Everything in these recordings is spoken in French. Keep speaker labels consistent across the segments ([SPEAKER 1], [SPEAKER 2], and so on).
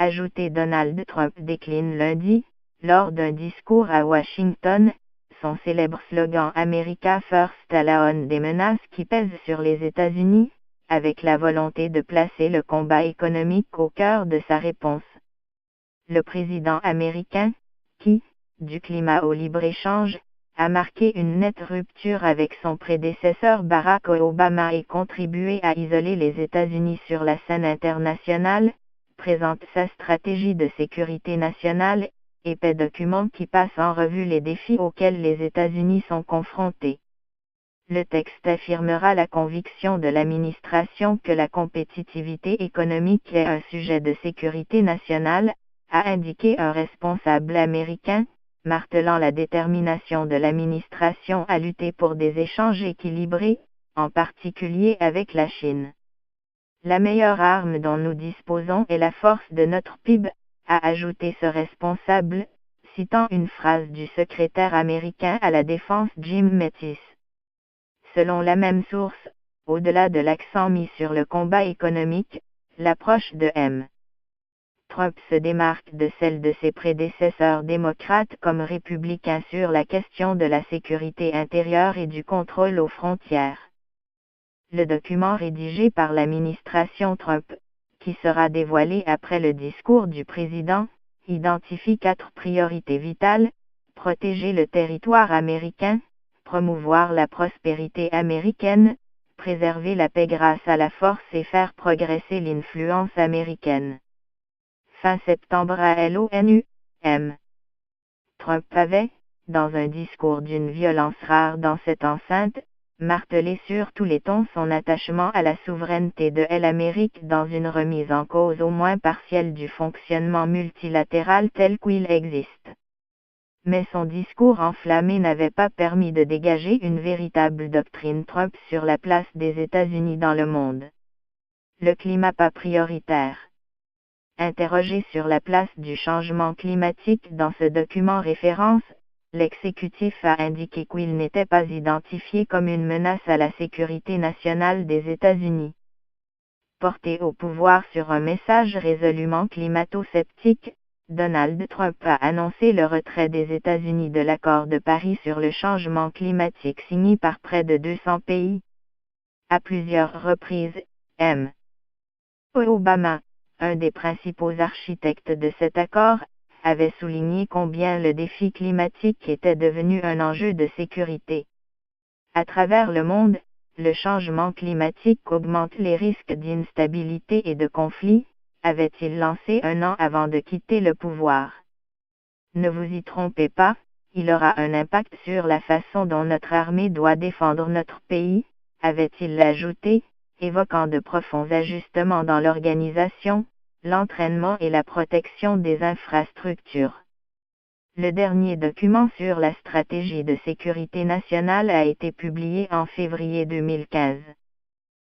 [SPEAKER 1] ajouté Donald Trump décline lundi, lors d'un discours à Washington, son célèbre slogan America First à l'aune des menaces qui pèsent sur les États-Unis, avec la volonté de placer le combat économique au cœur de sa réponse. Le président américain, qui, du climat au libre-échange, a marqué une nette rupture avec son prédécesseur Barack Obama et contribué à isoler les États-Unis sur la scène internationale, présente sa stratégie de sécurité nationale, épais document qui passe en revue les défis auxquels les États-Unis sont confrontés. Le texte affirmera la conviction de l'administration que la compétitivité économique est un sujet de sécurité nationale, a indiqué un responsable américain, martelant la détermination de l'administration à lutter pour des échanges équilibrés, en particulier avec la Chine. La meilleure arme dont nous disposons est la force de notre PIB, a ajouté ce responsable, citant une phrase du secrétaire américain à la défense Jim Mattis. Selon la même source, au-delà de l'accent mis sur le combat économique, l'approche de M. Trump se démarque de celle de ses prédécesseurs démocrates comme républicains sur la question de la sécurité intérieure et du contrôle aux frontières. Le document rédigé par l'administration Trump, qui sera dévoilé après le discours du président, identifie 4 priorités vitales: protéger le territoire américain, promouvoir la prospérité américaine, préserver la paix grâce à la force et faire progresser l'influence américaine. Fin septembre à l'ONU, M. Trump avait, dans un discours d'une violence rare dans cette enceinte, martelé sur tous les tons son attachement à la souveraineté de l'Amérique dans une remise en cause au moins partielle du fonctionnement multilatéral tel qu'il existe. Mais son discours enflammé n'avait pas permis de dégager une véritable doctrine Trump sur la place des États-Unis dans le monde. Le climat pas prioritaire. Interrogé sur la place du changement climatique dans ce document référence, l'exécutif a indiqué qu'il n'était pas identifié comme une menace à la sécurité nationale des États-Unis. Porté au pouvoir sur un message résolument climato-sceptique, Donald Trump a annoncé le retrait des États-Unis de l'accord de Paris sur le changement climatique signé par près de 200 pays. À plusieurs reprises, M. Obama, un des principaux architectes de cet accord, avait souligné combien le défi climatique était devenu un enjeu de sécurité. À travers le monde, le changement climatique augmente les risques d'instabilité et de conflit, avait-il lancé un an avant de quitter le pouvoir. Ne vous y trompez pas, il aura un impact sur la façon dont notre armée doit défendre notre pays, avait-il ajouté, évoquant de profonds ajustements dans l'organisation, l'entraînement et la protection des infrastructures. Le dernier document sur la stratégie de sécurité nationale a été publié en février 2015.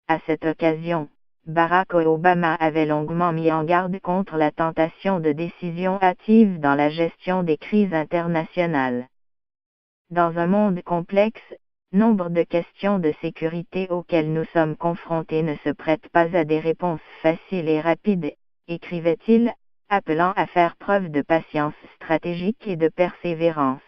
[SPEAKER 1] À cette occasion, Barack Obama avait longuement mis en garde contre la tentation de décision hâtive dans la gestion des crises internationales. Dans un monde complexe, nombre de questions de sécurité auxquelles nous sommes confrontés ne se prêtent pas à des réponses faciles et rapides, écrivait-il, appelant à faire preuve de patience stratégique et de persévérance.